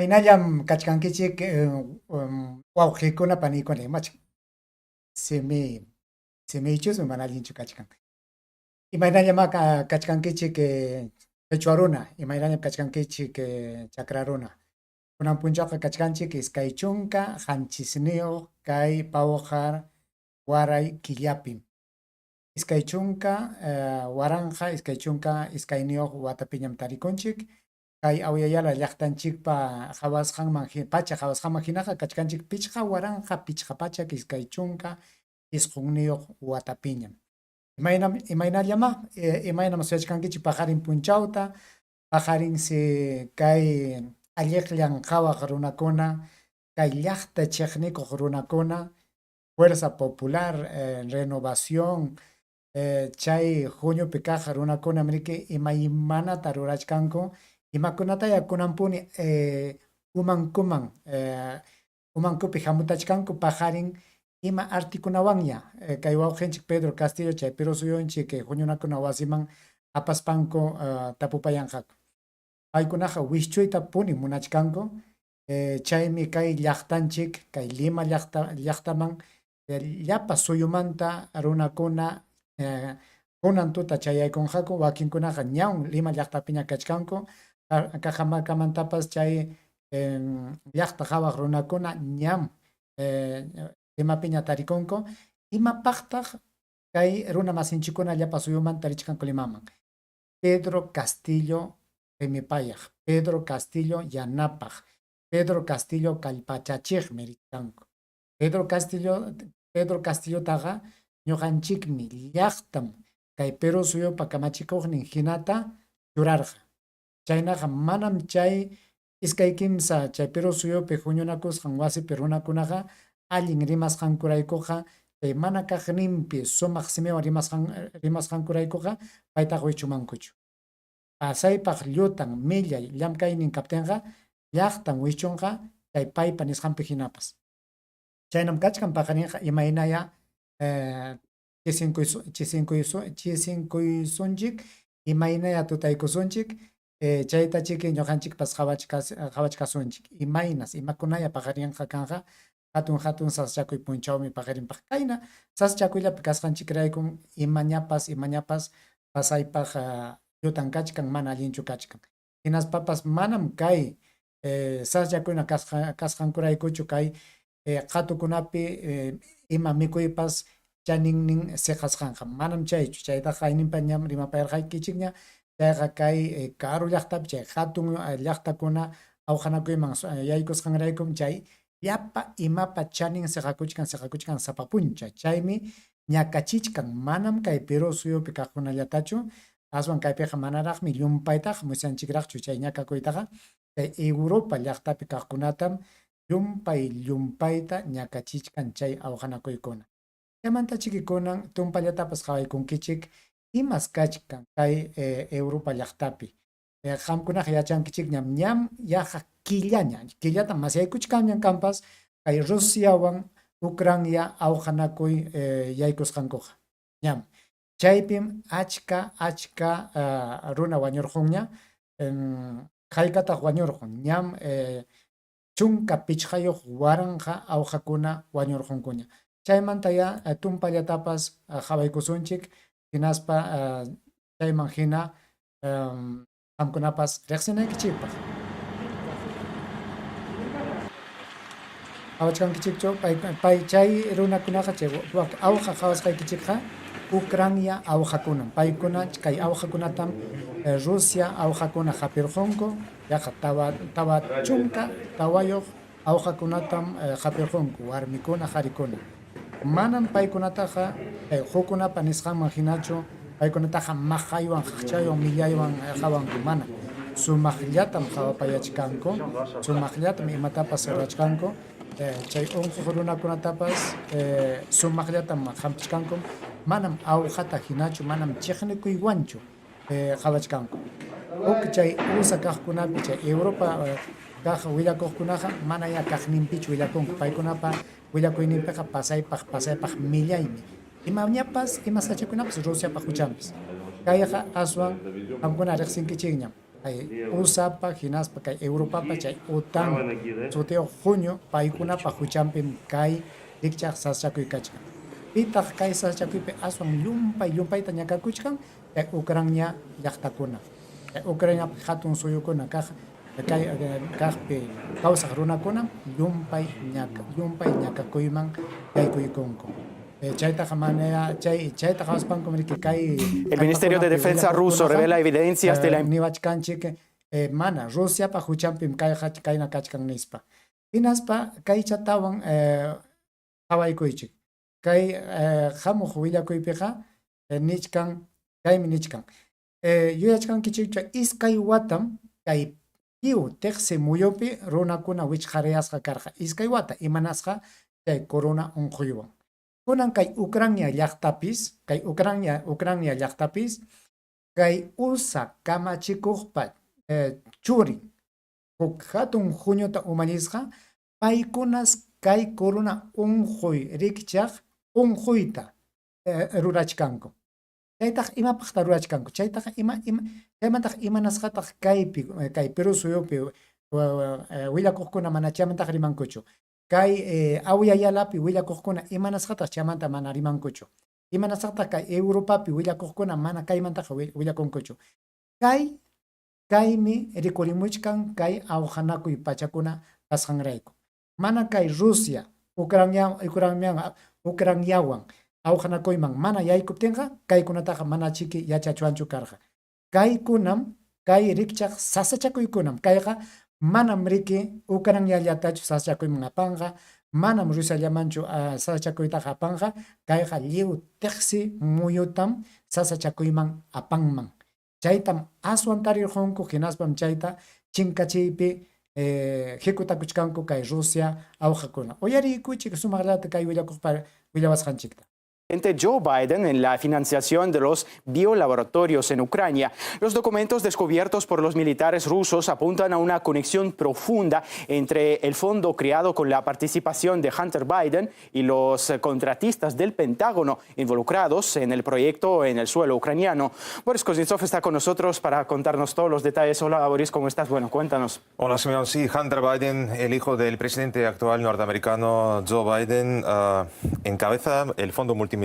Imaynallam kachkankichik wawqiykuna paniykuna imacha simichus mana allinchu kachkan. Imaynallama kachkankichik qhichwa runa, imaynallam kachkankichik chakra runa. Kunan punchawqa kachkanchik iskay chunka qanchisniyuq kay pawqar waray killapim. Iskay chunka waranja iskay chunka iskayniyuq watapiñam tarikunchik. Kay awyayala llaqtanchikpa qhawasqanman pacha qhawasqanman hinaqa kachkanchik pichqa waranja pichqa pacha iskay chunka isqunniyuq watapiñam. Imaynallama imaynaman suyachkankichik pajarin punchawta, pajarinsi kay alliqllan qhawaq runakuna, kay llaqta chiqnikuq runakuna, Fuerza Popular, Renovación, chay Juniopi kaq runakuna niriki imaymanata rurachkanku, imakunataya kunanpuni umankupi hamutachkanku pajarin ima artikunawanña kay wawqinchik Pedro Castillo chay Perú suyunchik huñunakuna wasiman apaspanku tapupayanqaku. Paykunaqa wischuyta punin munachkanku, chaymi kay llaqtanchik kay Lima llaqtaman llapa suyumanta runakuna kunan tuta chayaykunqaku, wakinkunaqa ñawi Lima llaqtapiña kachkanku, Cajamarcamantapas chay llaqta qhawaq runakuna ñam Limapiña tarikunku, imapaqtaq kay runa masinchikkuna llapa suyumanta richkanku Limaman. Pedro Castillo qimipayaq, Pedro Castillo yanapaq, Pedro Castillo kallpachachiqmi richkanku. Pedro Castillotaqa ñuqanchikmi llaqtam kay Perú suyupa kamachikuqnin hinata churarqa. Chaynaqa manam chay iskay kimsa chay Perú suyupi huñunakusqan wasipi runakunaqa allin rimasqankuraykuqa chay mana kaqninpi sumaq simiwan rimasqankuraykuqa paytaqa wichumankuchu. Pasaypaq llutan millay llamkaynin kaptinqa llaqtan wichunqa chay paypa nisqanpi hinapas. Chaynam kachkan pajarinqa imaynaya chisinkusunchik, imaynaya tutaykusunchik, chayta chiki ñuqanchikpas qhawachkasunchik. Imaynas imakunaya pajarinqa kanqa hatun saschakuy punchawmi pajarinpaq. Kayna saschakuyllapi kasqanchikraykum imañapas pasaypaq llutan kachkan mana allinchu kachkan. Hinaspapas manam kay saschakuyna kasqankuraykuchu kay qhatukunapi ima mikuypas chaninnin siqasqanqa manam chaychu. Chaytaqa ayninpañam rimapayarqaykichikña chayqa kay Caru llaqtapi chay hatun llaqtakuna awqanakuyman yaykusqanraykum chay llapa imapa chanin siqakuchkan sapapuncha. Chaymi ñakachichkan manam kay Perú suyupi kaqkunallatachu, aswan kaypiqa manaraqmi llumpaytaqa musyanchikraqchu chay ñakakuytaqa. Kay Europa llaqtapi kaqkunatam llumpayta ñakachichkan chay awqanakuykuna. Chaymanta chikikunan tumpallatapas qhawaykunkichik imas kachkan kay Europa llaqtapi. Qamkunaqa yachankichikñam ñam yaqa quillata masyaykuchkanñan kanpas kay Rusiawan Ucrania awqanakuy yaykusqankuqa ñam. Chaypim achka runa wañurqunña, hayk'ataq wañurqun ñam chunka pichqayuq waranja awqakuna wañurqunkuña. Chaymantaya tumpallatapas qhawaykusunchik hinaspa chayman hina qamkunapas riqsinaykichikpaq. Qhawachkankichikchu pay chay runakunaqa chay awqa qhawasqaykichikqa Ucrania awqakunam. Paykuna kay awqakunatam Rusia awqakuna qhapirqunku, yaqa tawa chunka tawayuq awqakunatam qhapirqunku warmikuna qarikuna. Manam paykunataqa hukunapa nisqanman hinachu paykunataqa maqaywan qaqchaywan millaywan qhawanku mana. Sumaqllatam qhawapayachkanku, sumaqllatam imatapas rurachkanku, chay unquq runakunatapas sumaqllatam hampichkanku, manam awqata hinachu manam chiqnikuywanchu qhawachkanku. Huk chay usa kaqkunapi chay Europa kaq willakuqkunaqa manaya kaqninpichu willakunku, paykunapa willakuyninpiqa pasaypaq millaymi. Imañapas ima sachakunapas Rusiapaq huchanpis. Kayqa aswan qamkuna riqsinkichikñam. USA pa hinaspa kay Europa pa chay OTAN suteo junio paikuna pa huchampim kay rikchaq saschakuy kachkan. Pitaq kay saschakuypi aswan llumpayta ñakakuchkan kay Ucrania llaqtakuna. Kay Ucrania hatun suyukuna kay kaqpi kawsaq runakuna llumpay ñakakuyman yaykuykunku. El Ministerio de Defensa ruso revela evidencias de la mana Rusia pa huchampim kayna kachkan nispa. Hinaspa kay chatawan hawaykuychik. Kay hamuq willakuypiqa nichkan kaymi nichkan. Yuyachkankichikcha iskay watam kay piu teqsi muyupi runakuna wichqhariyasqa karqa. Iskay wata imanasqa kay corona unquywan. Kunan kay Ucrania llaqtapis, kay USA kamachikuqpa churin huk hatun juniota umanisqa paykunas kay corona unquy rikchaq unquyta rurachkanku. Chaytaq imapaqta rurachkanku. Chaytaq chaymantaq imanasqataq kay Perú suyupi willakuqkuna mana chaymantaq rimankuchu. Kay Awyayalapi willakuqkuna imanasqataq chamanta mana rimankuchu. Imanasqataq kay Europapi willakuqkuna mana kaymantaqa willakunkuchu. Kaymi rikurimuchkan kay awhanakuy pachakuna kasqanrayku. Mana kay Rusia, Ucraniawan awhanakuyman mana yaykuptinqa kaykunataqa mana chiki yachachuanchu karqa. Kaykunam kay rikchaq sasachakuykunam kayqa manam riki Ucraniallatachu sasachakuyman apanqa, manam Rusiallamanchu sasachakuytaqa apanqa, kayqa lliw teqsi muyutam sasachakuyman apanman. Chaytam aswan tarirqunku hinaspam chayta chinkachiypi hikutakuchkanku kay Rusia awhakuna. Uyariykuchik sumaqllata kay willawasqanchikta. Joe Biden en la financiación de los biolaboratorios en Ucrania. Los documentos descubiertos por los militares rusos apuntan a una conexión profunda entre el fondo creado con la participación de Hunter Biden y los contratistas del Pentágono involucrados en el proyecto en el suelo ucraniano. Boris Kuznetsov está con nosotros para contarnos todos los detalles. Hola, Boris, ¿cómo estás? Bueno, cuéntanos. Hola, Simeón. Sí, Hunter Biden, el hijo del presidente actual norteamericano Joe Biden, encabeza el fondo multimillonario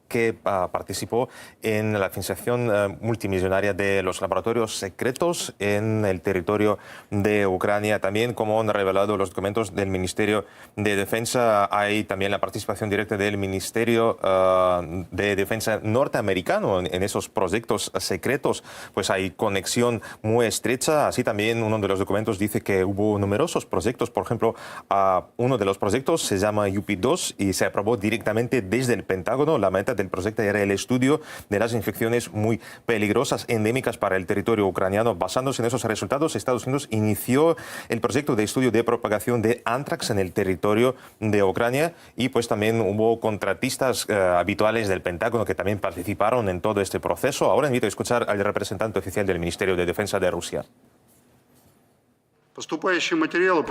que participó en la financiación multimillonaria de los laboratorios secretos en el territorio de Ucrania. También, como han revelado los documentos del Ministerio de Defensa, hay también la participación directa del Ministerio de Defensa norteamericano en esos proyectos secretos. Pues hay conexión muy estrecha. Así también uno de los documentos dice que hubo numerosos proyectos. Por ejemplo, uno de los proyectos se llama UP2 y se aprobó directamente desde el Pentágono. La meta del proyecto era el estudio de las infecciones muy peligrosas endémicas para el territorio ucraniano. Basándose en esos resultados, Estados Unidos inició el proyecto de estudio de propagación de anthrax en el territorio de Ucrania y pues también hubo contratistas habituales del Pentágono que también participaron en todo este proceso. Ahora invito a escuchar al representante oficial del Ministerio de Defensa de Rusia.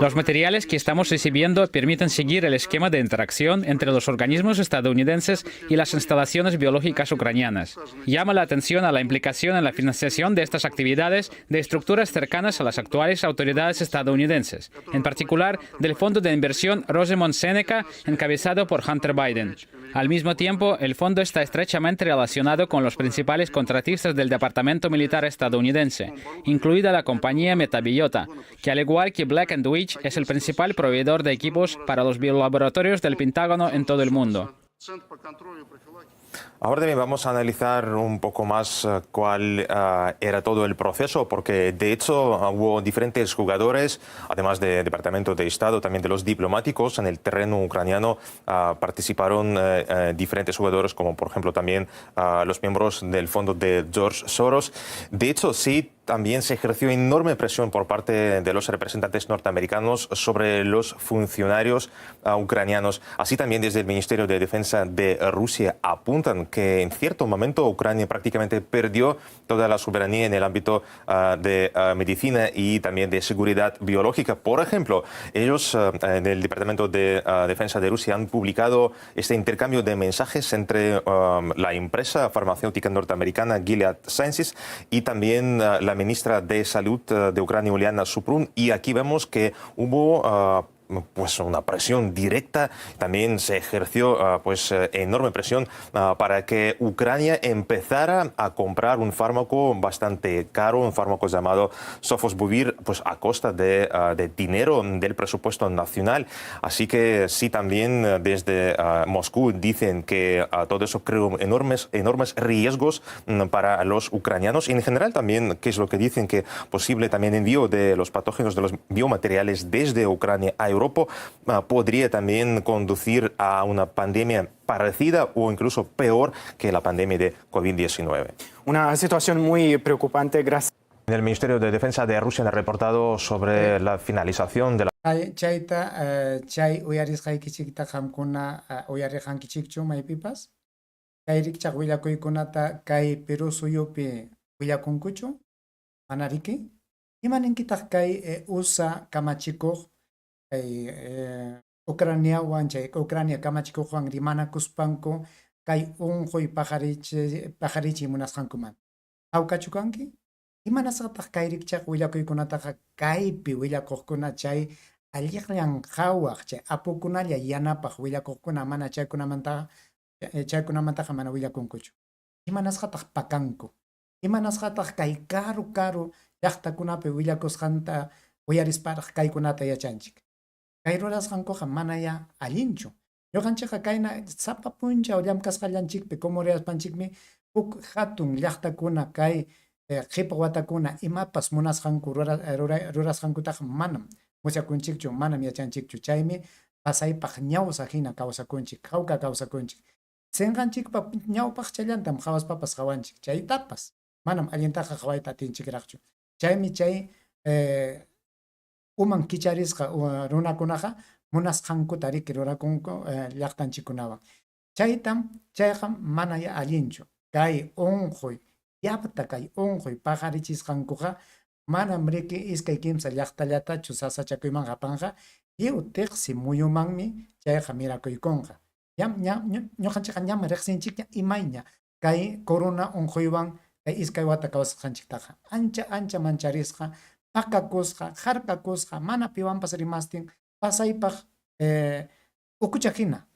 Los materiales que estamos recibiendo permiten seguir el esquema de interacción entre los organismos estadounidenses y las instalaciones biológicas ucranianas. Llama la atención a la implicación en la financiación de estas actividades de estructuras cercanas a las actuales autoridades estadounidenses, en particular del fondo de inversión Rosemont Seneca, encabezado por Hunter Biden. Al mismo tiempo, el fondo está estrechamente relacionado con los principales contratistas del Departamento Militar estadounidense, incluida la compañía Metabiota, que al igual que Black & Veatch es el principal proveedor de equipos para los biolaboratorios del Pentágono en todo el mundo. Ahora también vamos a analizar un poco más cuál era todo el proceso, porque de hecho hubo diferentes jugadores, además del Departamento de Estado, también de los diplomáticos en el terreno ucraniano. Participaron diferentes jugadores, como por ejemplo también los miembros del fondo de George Soros. De hecho, sí, también se ejerció enorme presión por parte de los representantes norteamericanos sobre los funcionarios ucranianos. Así también desde el Ministerio de Defensa de Rusia apuntan que en cierto momento Ucrania prácticamente perdió toda la soberanía en el ámbito de medicina y también de seguridad biológica. Por ejemplo, ellos en el Departamento de Defensa de Rusia han publicado este intercambio de mensajes entre la empresa farmacéutica norteamericana Gilead Sciences y también la ministra de Salud de Ucrania, Uliana Suprun, y aquí vemos que hubo pues una presión directa, también se ejerció enorme presión para que Ucrania empezara a comprar un fármaco bastante caro, un fármaco llamado Sofosbuvir, pues a costa de dinero del presupuesto nacional. Así que sí, también desde Moscú dicen que todo eso creó enormes riesgos para los ucranianos y en general también, que es lo que dicen, que posible también envío de los patógenos, de los biomateriales desde Ucrania a Europa podría también conducir a una pandemia parecida o incluso peor que la pandemia de COVID-19. Una situación muy preocupante. Gracias. El Ministerio de Defensa de Rusia ha reportado sobre la finalización de la... Chay uyarisqaykichikta qamkuna uyariqankichikchu maypipas? Kayriqchaq willakuykunata kay Perú suyupi willakunkuchu? Manariki? Imaninkitaq kay USA kamachikuq Ucrania kamachikuqwan rimanakuspanku kay unquy paqarichiy munasqankuman. Hawkachukanki? Imanasqataq kayriqchaq willakuykunataqa kaypi willakuqkuna chay alliqllan qhawaq chay apukunalla yanapaq willakuqkuna mana chaykunamantaqa mana willakunkuchu. Imanasqataq pakanku. Imanasqataq kay karu llaqtakunapi willakusqanta uyarisparaq kaykunata yachanchik. Kay rurasqankuqa manaya allinchu. Ñuqanchikqa kayna sapa punchaw llamkasqallanchikpi kumuriaspanchikmi huk hatun llaqtakuna kay qipa watakuna imapas munasqanku rurasqankutaqa manam musyakunchikchu, manam yachanchikchu. Chaymi pasaypaq ñawsa hina kawsakunchik, hawka kawsakunchik. Sinqanchikpa ñawpaq chayllantam qhawaspapas qhawanchik. Chaytapas manam allintaqa qhawayta atinchikraqchu. Chaymi chay uman kicharisqa runakunaqa munasqankuta riki rurakunku llaqtanchikkunawan. Chayqa manaya allinchu. Kay unquy yapta kay unquy paqarichisqankuqa manam riki iskay kimsa llaqtallatachu sasachakuyman qapanqa lliw tiqsi muyumanmi chayqa mirakuykunqa. Ñuqanchikqa ñama riqsinchikña imayña kay corona unquywan kay iskay wata kawsaqanchiktaqa ancha mancharisqa, pakakusqa, harkakusqa, mana piwanpas rimastin pasaypaq ukuchajina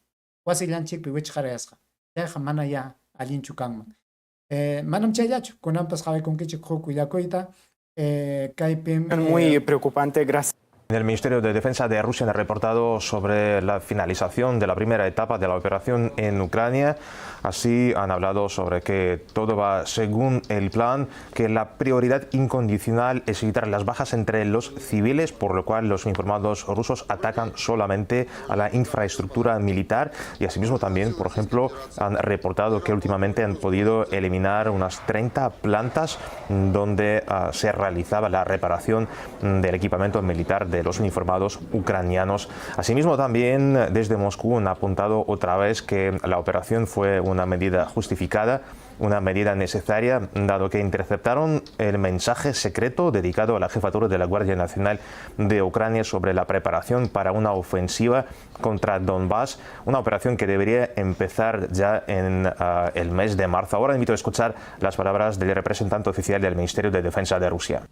wasillanchikpi wichqarayasqa. Chayqa manaya allinchu kanman. Manam chayllachu, kunanpas qhawaykunkichik huk willakuyta kaypim... Muy preocupante, gracias. El Ministerio de Defensa de Rusia ha reportado sobre la finalización de la primera etapa de la operación en Ucrania. Así han hablado sobre que todo va según el plan, que la prioridad incondicional es evitar las bajas entre los civiles, por lo cual los uniformados rusos atacan solamente a la infraestructura militar. Y asimismo también, por ejemplo, han reportado que últimamente han podido eliminar unas 30 plantas donde se realizaba la reparación del equipamiento militar de los uniformados ucranianos. Asimismo, también desde Moscú han apuntado otra vez que la operación fue una medida justificada, una medida necesaria, dado que interceptaron el mensaje secreto dedicado a la jefatura de la Guardia Nacional de Ucrania sobre la preparación para una ofensiva contra Donbass, una operación que debería empezar ya en el mes de marzo. Ahora invito a escuchar las palabras del representante oficial del Ministerio de Defensa de Rusia.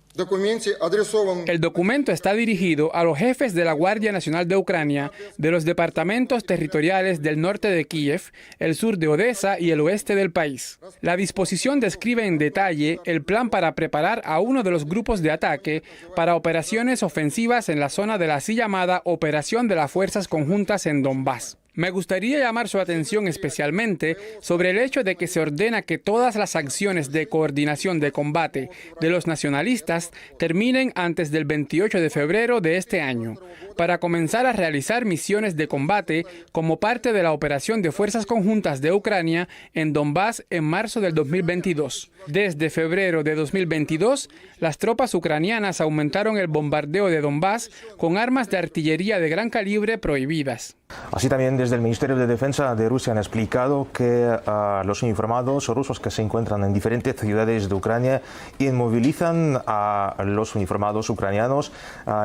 El documento está dirigido a los jefes de la Guardia Nacional de Ucrania, de los departamentos territoriales del norte de Kiev, el sur de Odessa y el oeste del país. La disposición describe en detalle el plan para preparar a uno de los grupos de ataque para operaciones ofensivas en la zona de la así llamada Operación de las Fuerzas Conjuntas en Donbass. Me gustaría llamar su atención especialmente sobre el hecho de que se ordena que todas las acciones de coordinación de combate de los nacionalistas terminen antes del 28 de febrero de este año, para comenzar a realizar misiones de combate como parte de la operación de Fuerzas Conjuntas de Ucrania en Donbass en marzo del 2022. Desde febrero de 2022, las tropas ucranianas aumentaron el bombardeo de Donbass con armas de artillería de gran calibre prohibidas. Así también desde Desde el Ministerio de Defensa de Rusia han explicado que los uniformados rusos que se encuentran en diferentes ciudades de Ucrania inmovilizan a los uniformados ucranianos,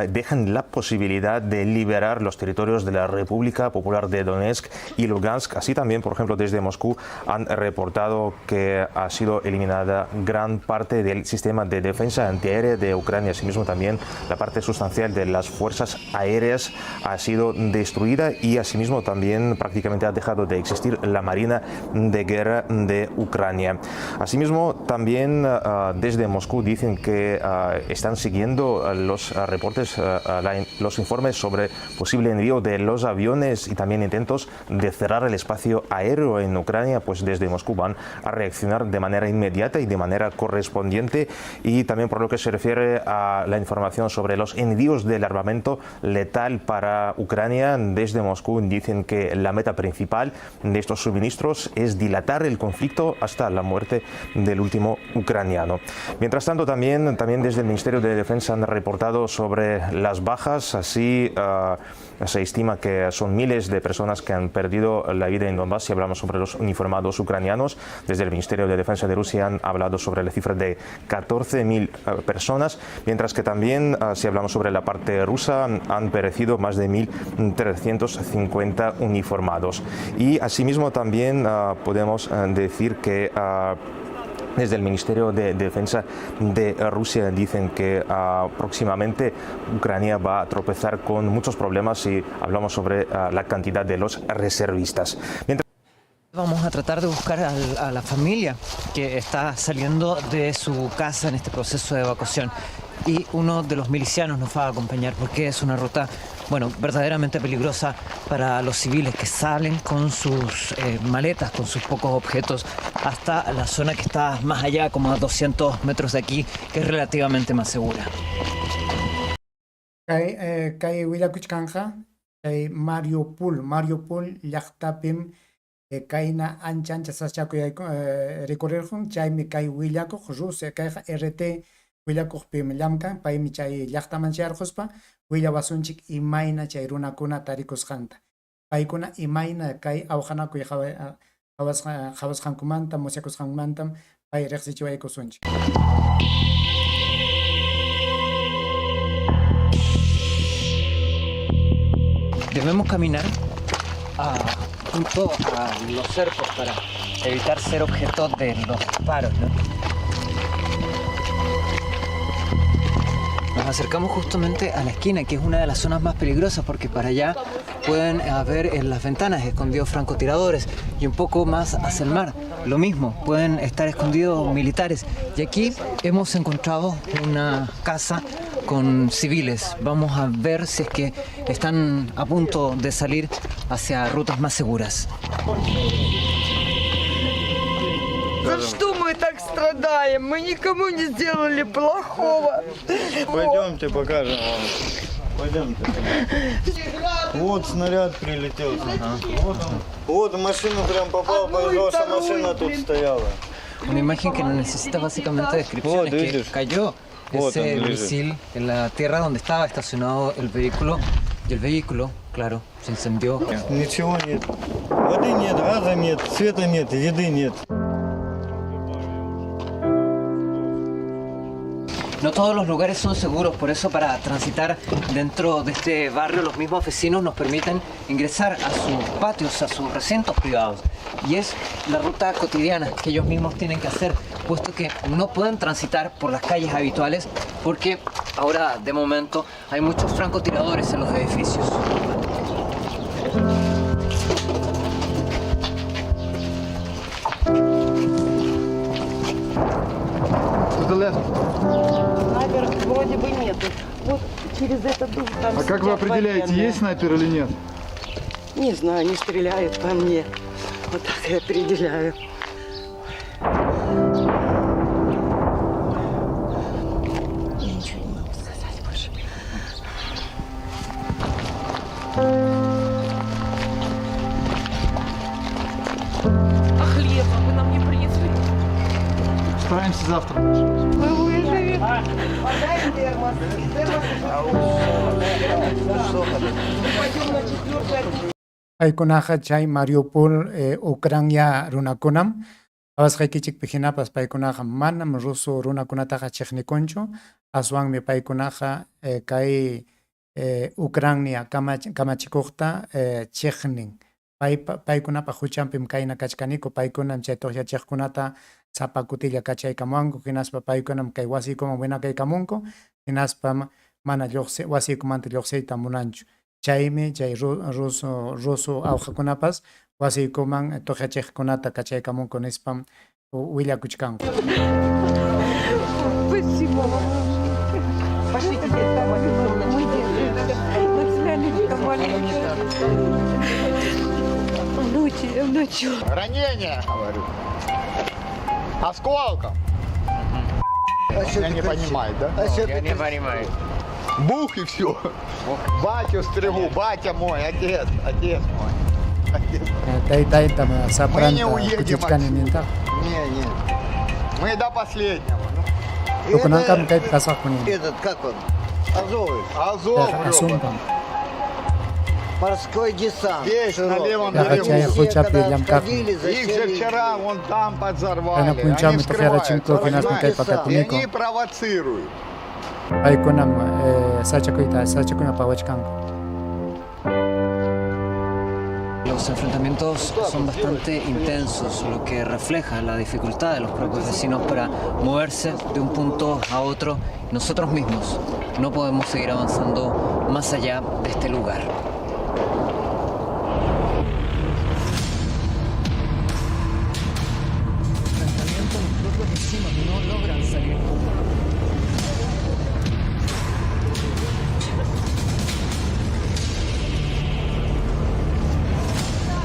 dejan la posibilidad de liberar los territorios de la República Popular de Donetsk y Lugansk. Así también, por ejemplo, desde Moscú han reportado que ha sido eliminada gran parte del sistema de defensa antiaérea de Ucrania. Asimismo, también la parte sustancial de las fuerzas aéreas ha sido destruida y asimismo también prácticamente ha dejado de existir la Marina de Guerra de Ucrania. Asimismo, también desde Moscú dicen que están siguiendo los reportes, los informes sobre posible envío de los aviones y también intentos de cerrar el espacio aéreo en Ucrania. Pues desde Moscú van a reaccionar de manera inmediata y de manera correspondiente. Y también por lo que se refiere a la información sobre los envíos del armamento letal para Ucrania, desde Moscú dicen que la meta principal de estos suministros es dilatar el conflicto hasta la muerte del último ucraniano. Mientras tanto, también desde el Ministerio de Defensa han reportado sobre las bajas. Así se estima que son miles de personas que han perdido la vida en Donbass. Si hablamos sobre los uniformados ucranianos, desde el Ministerio de Defensa de Rusia han hablado sobre la cifra de 14.000 personas, mientras que también, si hablamos sobre la parte rusa, han perecido más de 1.350 uniformados. Y asimismo también podemos decir que desde el Ministerio de Defensa de Rusia dicen que próximamente Ucrania va a tropezar con muchos problemas si hablamos sobre la cantidad de los reservistas. Vamos a tratar de buscar a la familia que está saliendo de su casa en este proceso de evacuación. Y uno de los milicianos nos va a acompañar porque es una ruta, verdaderamente peligrosa para los civiles que salen con sus maletas, con sus pocos objetos, hasta la zona que está más allá, como a 200 metros de aquí, que es relativamente más segura. Kay Willakuchkanja, kay Mariupol, llaqtapim kayna ancha sachakuy recorrerjun, chaymi kay Willakuq Rusia kayqa RT Willakuqpim llamkan, paymi chay llaqtaman yarquspa willawasunchik imayna chay runakuna tarikusqanta. Paykuna imayna kay awqanakuy qhawasqankumanta, musyakusqankumantam pay riqsichiwaykusunchik. Debemos caminar junto a los cercos para evitar ser objeto de los disparos, ¿no? Nos acercamos justamente a la esquina, que es una de las zonas más peligrosas, porque para allá pueden haber en las ventanas escondidos francotiradores, y un poco más hacia el mar, lo mismo, pueden estar escondidos militares. Y aquí hemos encontrado una casa con civiles. Vamos a ver si es que están a punto de salir hacia rutas más seguras. За что мы так страдаем? Мы никому не сделали плохого. Пойдемте, покажем вам. Пойдемте. Вот снаряд прилетел. Вот машина прям попала, потому что машина тут стояла. Una imagen que no necesita básicamente descripción, es que cayó ese misil en la tierra donde estaba estacionado el vehículo, y el vehículo, claro, se incendió. Ничего нет. Воды нет, газа нет, света нет, еды нет. No todos los lugares son seguros, por eso para transitar dentro de este barrio los mismos vecinos nos permiten ingresar a sus patios, a sus recintos privados. Y es la ruta cotidiana que ellos mismos tienen que hacer, puesto que no pueden transitar por las calles habituales porque ahora de momento hay muchos francotiradores en los edificios. Наверх вроде бы нет. Вот через этот дом там. А как вы определяете, есть снайпер или нет? Не знаю, не стреляют по мне. Вот так я определяю. Я ничего не могу сказать больше. А хлеб вы нам не принесли? Стараемся завтра. Вы выживете. Подай термос. Термос. Пойдем на 4-й. Paykunaqa chay Mariupol Ucrania runakunam awasqaykichik pijinapas paykunaqa manam ruso runakunataqa chiqnikunchu aswanmi paykunaqa kay Ucrania kamachikuqta chiqnin paykunapa huchanpim kayna kachkaniku paykunam chay tuqyachiqkunata sapa kutilla kachaykamunku hinaspa paykunam kay wasiykuman winakaykamunku hinaspa mana wasiykumanta lluqsiyta munanchu chaymi chay ruso awqakunapas wasiykuman tuqyachiqkunata kachaykamunku nispam willakuchkanku. Спасибо вам. Пошлите внучу. Ранение, говорю. Осколком. Я не понимаю, да? Я не понимаю. Бух и все. Батю стригу, батя мой, отец мой. Мы не уедем отсюда. Не. Мы до последнего. Этот, как он? Азов, Лёва. Морской десант. Здесь, на левом берегу. Их же вчера вон там подзорвали. Они скрываются, понимаешь? И они провоцируют. Los enfrentamientos son bastante intensos, lo que refleja la dificultad de los propios vecinos para moverse de un punto a otro. Nosotros mismos no podemos seguir avanzando más allá de este lugar. Los propios vecinos no logran salir.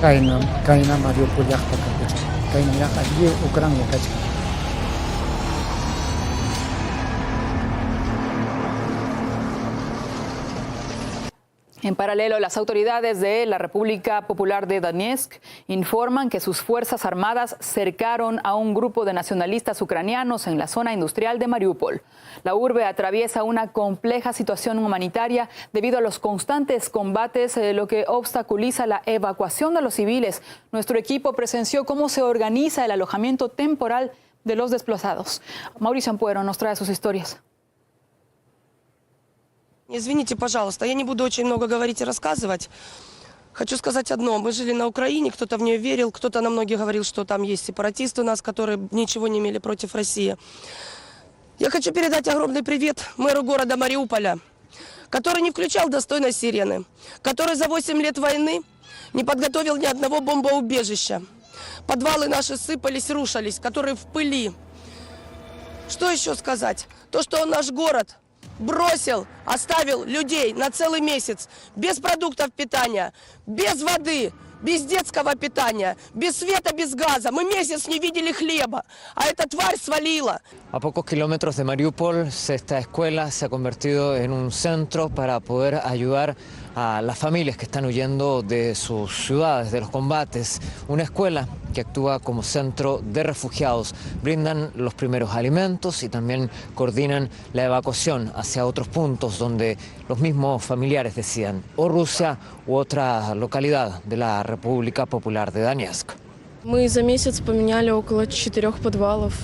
Kayna Mariupol llaqta kachkan. Kayna llaqa allí Ucrania kachkan. En paralelo, las autoridades de la República Popular de Donetsk informan que sus fuerzas armadas cercaron a un grupo de nacionalistas ucranianos en la zona industrial de Mariupol. La urbe atraviesa una compleja situación humanitaria debido a los constantes combates, lo que obstaculiza la evacuación de los civiles. Nuestro equipo presenció cómo se organiza el alojamiento temporal de los desplazados. Mauricio Ampuero nos trae sus historias. Извините, пожалуйста, я не буду очень много говорить и рассказывать. Хочу сказать одно. Мы жили на Украине, кто-то в нее верил, кто-то нам многие говорил, что там есть сепаратисты у нас, которые ничего не имели против России. Я хочу передать огромный привет мэру города Мариуполя, который не включал достойно сирены, который за 8 лет войны не подготовил ни одного бомбоубежища. Подвалы наши сыпались, рушились, которые в пыли. Что еще сказать? То, что он наш город бросил, оставил людей на целый месяц без продуктов питания, без воды, без детского питания, без света, без газа. Мы месяц не видели хлеба, а эта тварь свалила. A pocos kilómetros de Mariupol, esta escuela se ha convertido en un centro para poder ayudar a las familias que están huyendo de sus ciudades, de los combates. Una escuela que actúa como centro de refugiados. Brindan los primeros alimentos y también coordinan la evacuación hacia otros puntos donde los mismos familiares decidan, o Rusia u otra localidad de la República Popular de Donetsk. Мы за месяц поменяли около 4 подвалов.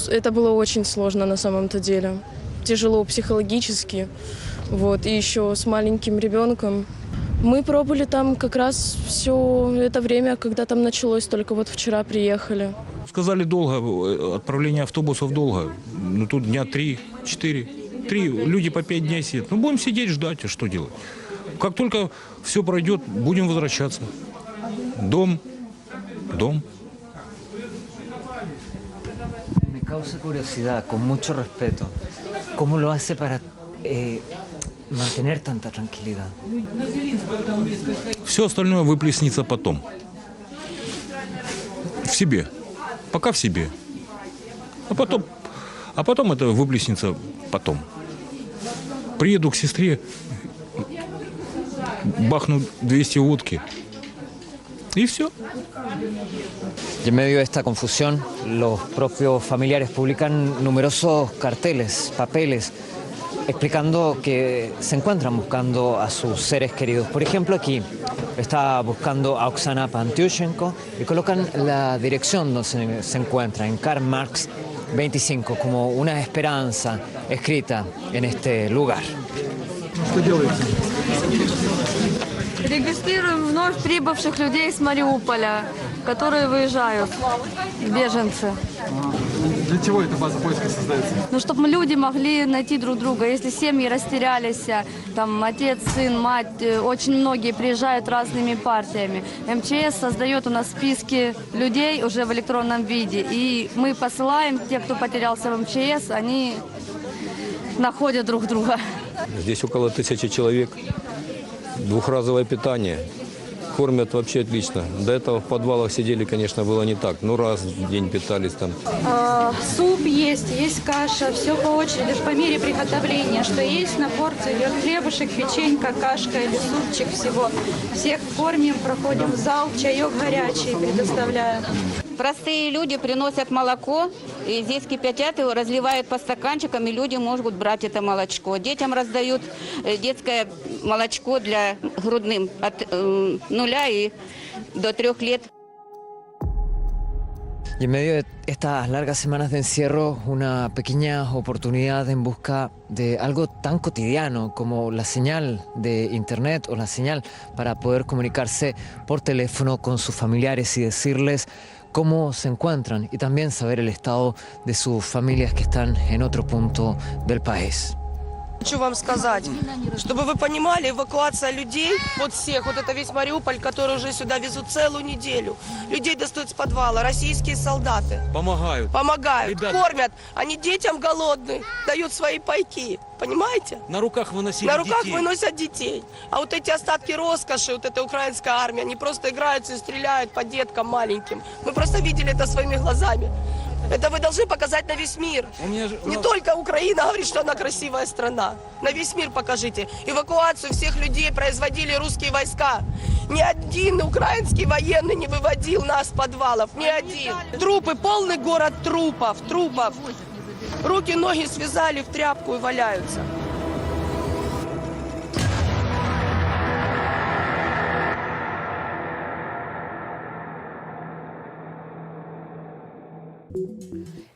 Это было очень сложно на самом-то деле. Тяжело психологически. Вот, и еще с маленьким ребенком. Мы пробыли там как раз все это время, когда там началось, только вот вчера приехали. Сказали долго, отправление автобусов долго. Ну тут дня 3-4. 3, люди по 5 дней сидят. Ну будем сидеть, ждать, а что делать? Как только все пройдет, будем возвращаться. Дом. Me causa curiosidad, con mucho respeto, ¿cómo lo hace para mantener tanta tranquilidad? Все остальное выплеснется потом. В себе. Пока в себе. А потом это выплеснется потом. Приеду к сестре, бахну 200 водки. Y все. Y en medio de esta confusión, los propios familiares publican numerosos carteles, papeles, explicando que se encuentran buscando a sus seres queridos. Por ejemplo, aquí está buscando a Oksana Pantyushenko y colocan la dirección donde se encuentra, en Karl Marx 25, como una esperanza escrita en este lugar. Регистрируем вновь прибывших людей с Мариуполя, которые выезжают, беженцы. Для чего эта база поиска создается? Ну, чтобы люди могли найти друг друга. Если семьи растерялись, там отец, сын, мать, очень многие приезжают разными партиями. МЧС создает у нас списки людей уже в электронном виде. И мы посылаем, те, кто потерялся в МЧС, они находят друг друга. Здесь около 1000 человек. Двухразовое питание. Кормят вообще отлично. До этого в подвалах сидели, конечно, было не так. Ну, раз в день питались там. Суп есть каша, все по очереди, по мере приготовления. Что есть на порции, идет хлебушек, печенька, кашка или супчик всего. Всех кормим, проходим в зал, чаек горячий предоставляем. Простые люди приносят молоко, и здесь кипятят его, разливают по стаканчикам, и люди могут брать это молочко. Детям раздают детское молочко для грудным от 0 и до 3 лет. Y en medio de estas largas semanas de encierro, una pequeña oportunidad en busca de algo tan cotidiano como la señal de internet o la señal para poder comunicarse por teléfono con sus familiares y decirles cómo se encuentran y también saber el estado de sus familias que están en otro punto del país. Хочу вам сказать, чтобы вы понимали, эвакуация людей, вот всех, вот это весь Мариуполь, который уже сюда везут целую неделю. Людей достают с подвала, российские солдаты. Помогают. Помогают, кормят. Они детям голодные, дают свои пайки. Понимаете? На руках выносили На руках детей. выносят детей. А вот эти остатки роскоши, вот эта украинская армия, они просто играются и стреляют по деткам маленьким. Мы просто видели это своими глазами. Это вы должны показать на весь мир. Не только Украина говорит, что она красивая страна. На весь мир покажите. Эвакуацию всех людей производили русские войска. Ни один украинский военный не выводил нас с подвалов. Ни один. Трупы, полный город трупов. Руки, ноги связали в тряпку и валяются.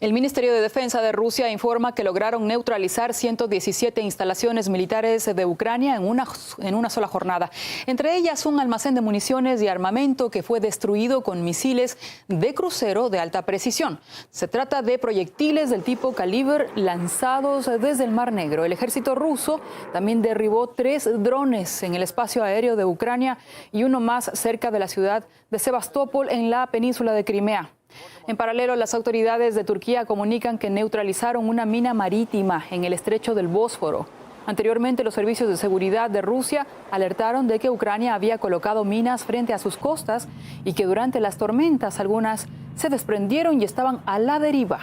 El Ministerio de Defensa de Rusia informa que lograron neutralizar 117 instalaciones militares de Ucrania en una sola jornada. Entre ellas un almacén de municiones y armamento que fue destruido con misiles de crucero de alta precisión. Se trata de proyectiles del tipo Caliber lanzados desde el Mar Negro. El ejército ruso también derribó 3 drones en el espacio aéreo de Ucrania y uno más cerca de la ciudad de Sebastopol en la península de Crimea. En paralelo, las autoridades de Turquía comunican que neutralizaron una mina marítima en el estrecho del Bósforo. Anteriormente, los servicios de seguridad de Rusia alertaron de que Ucrania había colocado minas frente a sus costas y que durante las tormentas algunas se desprendieron y estaban a la deriva.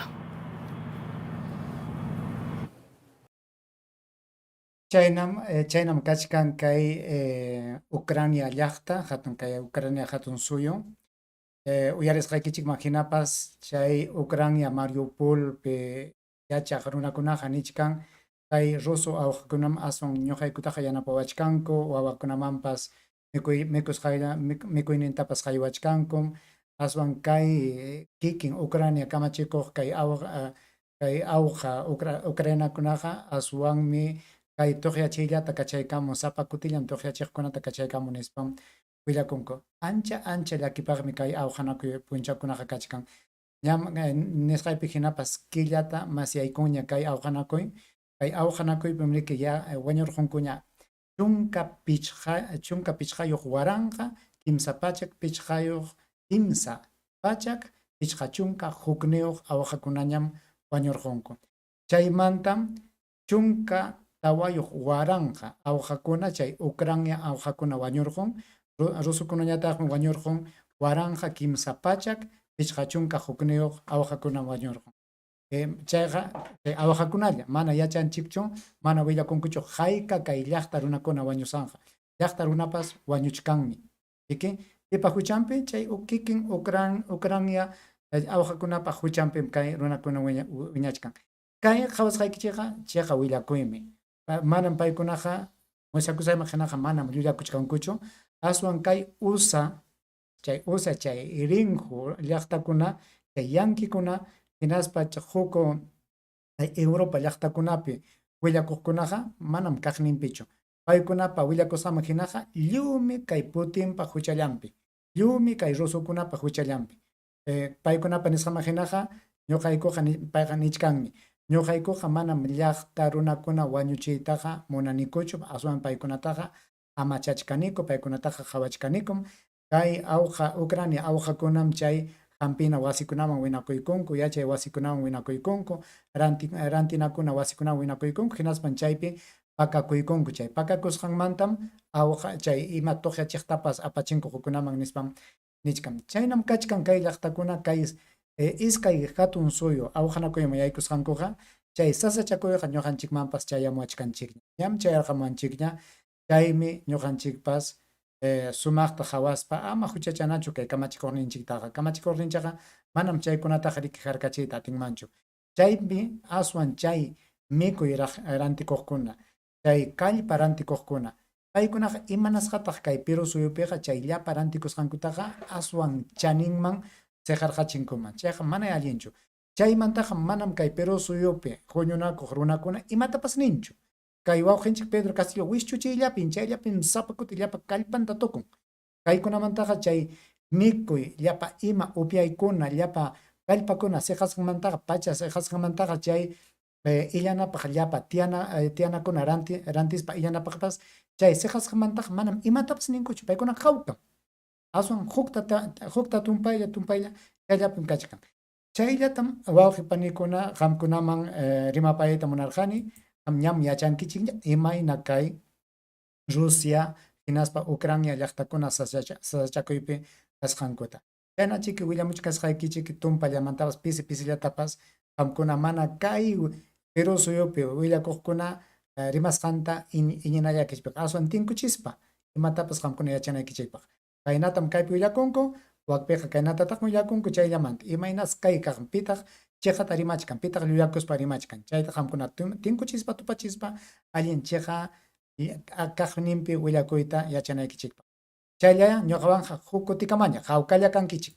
Chaynam kachkan kay Ucrania llaqta, hatun kay Ucrania hatun suyo. Uyarisqaykichik imaginapas chay Ucrania Mariupol pe yachaq runakunaqa nichkan kay ruso awqakunam aswan ñuqaykutaqa yanapawachkanku wawakunamanpas mikuynintapas qaywachkankum aswan kay kikin Ucrania kamachikuq kay awqa Ucraniakunaqa aswanmi kay tuqyachiyllata kachaykamun sapa kutillam tuqyachiqkunata kachaykamun nispam willakunku ancha llakipaqmi kay awqanakuy punchakunaqa kachkan ñam nisqaypi hinapas killata masyaykuña kay awqanakuypim riki ya wañurqunkuña chunka pichqayuq waranqa kimsa pachak pichqayuq kimsa pachak pichqa chunka hukniyuq awqakunañam wañurqunku chaymantam chunka tawayuq waranqa awqakuna chay Ucrania awqakuna wañurqun rusukunañataqmi wañurqun waranqa kimsa pachak pichqa chunka hukniyuq awqakuna wañurqun chayqa chay awqakunalla mana yachanchikchu mana willakunkuchu hayka kay llaqta runakuna wañusanqa llaqta runapas wañuchkanmi pipa huchanpi chay kikin Ucrania awqakunapa huchanpim kay runakuna wiñachkan kay qhawasqaykichayqa chayqa willakuymi manam paykunaqa mushakusaymaqa manam llullakuchkankuchu aswan kay chay rinhu llaqtakuna chay yanquikuna hinaspa huko Europa llaqtakunapi willakuqkunaqa manam kaqninpichu paykunapa willakusqaman hinaqa llumi kay Putinpa huchallanpi llumi kay rusukunapa huchallanpi paykunapa nisqaman hinaqa ñuqaykuqa payqa nichkanmi ñuqaykuqa manam llaqta runakuna wañuchiytaqa munanikuchu aswan paykunataqa amachachkaniku paykunataqa qhawachkanikum kay Ucrania awqakunam chay hampina wasikunaman winakuykunku yachay wasikunaman winakuykunku rantinakuna wasikunaman winakuykunku hinaspan chaypi pakakuykunku chay pakakusqanmantam awqa chay ima tuqyachiqtapas apachinku hukunaman nispam nichkan chaynam kachkan kay llaqtakuna kay iskay hatun suyo awqanakuyman yaykusqankuqa chay sasachakuyqa ñuqanchikmanpas chayamuachkanchikña ñam chayarqamanchikña chaymi ñuqanchikpas sumaqta hawaspa ama huchachanachu kay kamachikuqninchiktaqa kamachikuqninchaqa manam chaykunataqa riqiharkachiyta atinmanchu chaymi aswan chay mikuy rantikuqkuna chay kallpa rantikuqkuna paykunaqa imanasqataq kay Perú suyupiqa chay llapa rantikusqankutaqa aswan chaninman seqarqachinkuman chayqa mana allinchu chaymantaqa manam kay Perú suyupi huñunakuq runakuna imatapas ninchu kay wawqinchik Pedro Castillo wischuchiyllapin chayllapin sapakuti llapa kallpanta tukun kaykunamantaqa chay mikuy llapa ima upyaykuna llapa kallpakuna seqasqanmantaqa pacha seqasqanmantaqa chay illanapaq llapa tiyanakuna rantispa illanapaqpas chay seqasqanmantaqa manam imatapas ninkuchu paykuna hawkan aswan hukta tumpaylla chayllapin kachkan chayllatam wawqipanikuna qamkunaman rimapayta munarqani ñam yachankichik imayna kay Rusia hinaspa Ucrania llaqtakuna sasachakuypi kasqankuta chaynachiki willamuchkasqaykichik tumpallamantapas pisillatapas qamkuna mana kay Perú suyupi willakuqkuna rimasqanta iñinallakichpaq aswan tinkuchispa imatapas qamkuna yachanaykichikpaq kaynatam kaypi willakunku wakpiqa kaynatataq willakunku chayllamanta imaynas kay kaqan pitaq chejata rimachkan pitaq llullakuspa rimachkan chayta qamkuna tinkuchispa tupachispa allin cheja kaqninpi willakuyta yachanaykichikpaq chaylla ñuqawanqa huk kutikamaña hawkalla kankichik